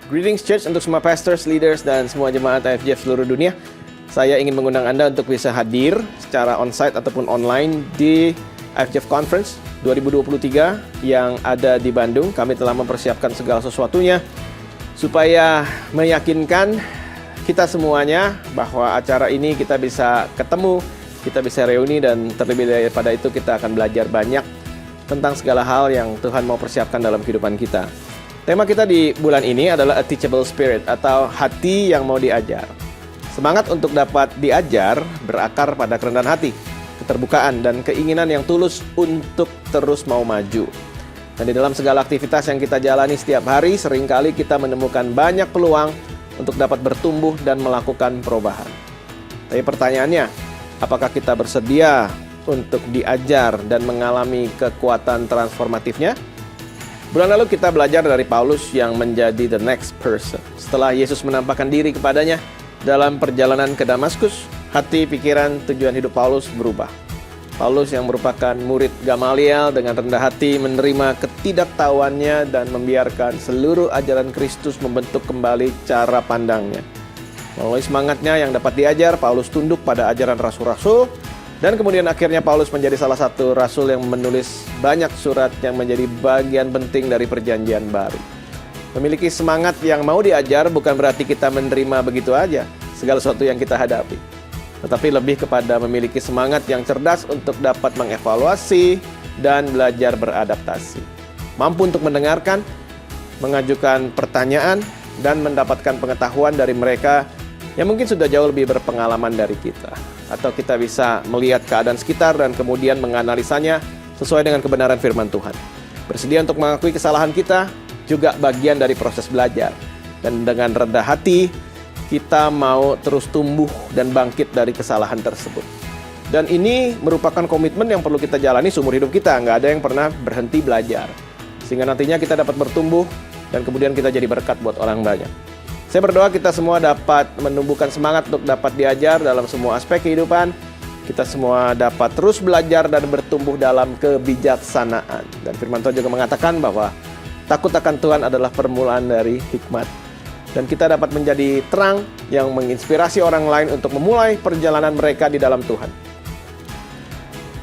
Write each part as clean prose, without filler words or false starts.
Greetings Church untuk semua pastors, leaders, dan semua jemaat IFJF seluruh dunia. Saya ingin mengundang Anda untuk bisa hadir secara onsite ataupun online di IFJF Conference 2023 yang ada di Bandung. Kami telah mempersiapkan segala sesuatunya supaya meyakinkan kita semuanya bahwa acara ini kita bisa ketemu, kita bisa reuni, dan terlebih daripada itu kita akan belajar banyak tentang segala hal yang Tuhan mau persiapkan dalam kehidupan kita. Tema kita di bulan ini adalah A Teachable Spirit atau hati yang mau diajar. Semangat untuk dapat diajar berakar pada kerendahan hati, keterbukaan, dan keinginan yang tulus untuk terus mau maju. Dan di dalam segala aktivitas yang kita jalani setiap hari, seringkali kita menemukan banyak peluang untuk dapat bertumbuh dan melakukan perubahan. Tapi pertanyaannya, apakah kita bersedia untuk diajar dan mengalami kekuatan transformatifnya? Bulan lalu kita belajar dari Paulus yang menjadi the next person. Setelah Yesus menampakkan diri kepadanya dalam perjalanan ke Damaskus, hati, pikiran, tujuan hidup Paulus berubah. Paulus yang merupakan murid Gamaliel dengan rendah hati menerima ketidaktahuannya dan membiarkan seluruh ajaran Kristus membentuk kembali cara pandangnya. Melalui semangatnya yang dapat diajar, Paulus tunduk pada ajaran rasul-rasul. Dan kemudian akhirnya Paulus menjadi salah satu rasul yang menulis banyak surat yang menjadi bagian penting dari perjanjian baru. Memiliki semangat yang mau diajar bukan berarti kita menerima begitu aja segala sesuatu yang kita hadapi. Tetapi lebih kepada memiliki semangat yang cerdas untuk dapat mengevaluasi dan belajar beradaptasi. Mampu untuk mendengarkan, mengajukan pertanyaan, dan mendapatkan pengetahuan dari mereka yang mungkin sudah jauh lebih berpengalaman dari kita. Atau kita bisa melihat keadaan sekitar dan kemudian menganalisanya sesuai dengan kebenaran firman Tuhan. Bersedia untuk mengakui kesalahan kita juga bagian dari proses belajar. Dan dengan rendah hati, kita mau terus tumbuh dan bangkit dari kesalahan tersebut. Dan ini merupakan komitmen yang perlu kita jalani seumur hidup kita. Nggak ada yang pernah berhenti belajar. Sehingga nantinya kita dapat bertumbuh dan kemudian kita jadi berkat buat orang banyak. Saya berdoa kita semua dapat menumbuhkan semangat untuk dapat diajar dalam semua aspek kehidupan. Kita semua dapat terus belajar dan bertumbuh dalam kebijaksanaan. Dan firman Tuhan juga mengatakan bahwa takut akan Tuhan adalah permulaan dari hikmat. Dan kita dapat menjadi terang yang menginspirasi orang lain untuk memulai perjalanan mereka di dalam Tuhan.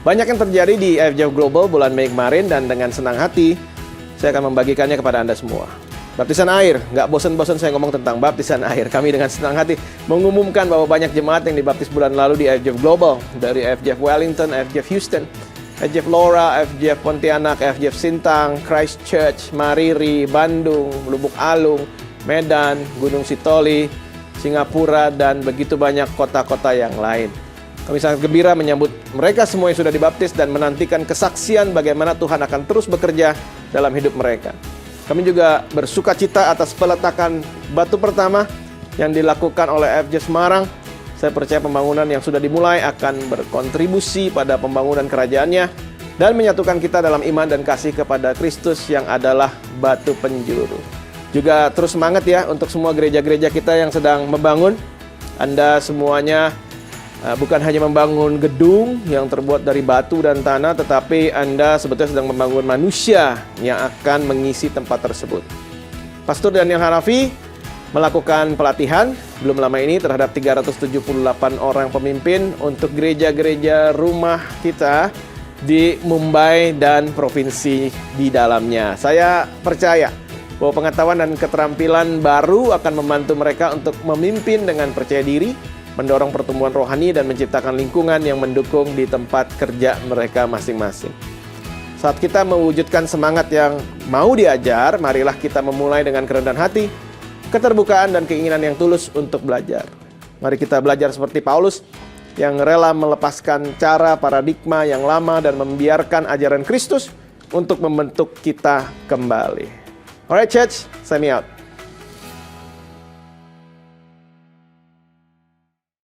Banyak yang terjadi di IFJF Global bulan Mei kemarin, dan dengan senang hati saya akan membagikannya kepada Anda semua. Baptisan air, nggak bosan-bosan saya ngomong tentang baptisan air. Kami dengan senang hati mengumumkan bahwa banyak jemaat yang dibaptis bulan lalu di IFJF Global. Dari IFJF Wellington, IFJF Houston, IFJF Laura, IFJF Pontianak, IFJF Sintang, Christchurch, Mariri, Bandung, Lubuk Alung, Medan, Gunung Sitoli, Singapura, dan begitu banyak kota-kota yang lain. Kami sangat gembira menyambut mereka semua yang sudah dibaptis dan menantikan kesaksian bagaimana Tuhan akan terus bekerja dalam hidup mereka. Kami juga bersuka cita atas peletakan batu pertama yang dilakukan oleh IFJF Semarang. Saya percaya pembangunan yang sudah dimulai akan berkontribusi pada pembangunan kerajaannya dan menyatukan kita dalam iman dan kasih kepada Kristus yang adalah batu penjuru. Juga terus semangat ya untuk semua gereja-gereja kita yang sedang membangun. Anda semuanya bukan hanya membangun gedung yang terbuat dari batu dan tanah, tetapi Anda sebetulnya sedang membangun manusia yang akan mengisi tempat tersebut. Pastor Daniel Hanafi melakukan pelatihan belum lama ini terhadap 378 orang pemimpin untuk gereja-gereja rumah kita di Mumbai dan provinsi di dalamnya. Saya percaya bahwa pengetahuan dan keterampilan baru akan membantu mereka untuk memimpin dengan percaya diri, mendorong pertumbuhan rohani, dan menciptakan lingkungan yang mendukung di tempat kerja mereka masing-masing. Saat kita mewujudkan semangat yang mau diajar, marilah kita memulai dengan kerendahan hati, keterbukaan, dan keinginan yang tulus untuk belajar. Mari kita belajar seperti Paulus yang rela melepaskan cara paradigma yang lama dan membiarkan ajaran Kristus untuk membentuk kita kembali. Alright church, sign me out.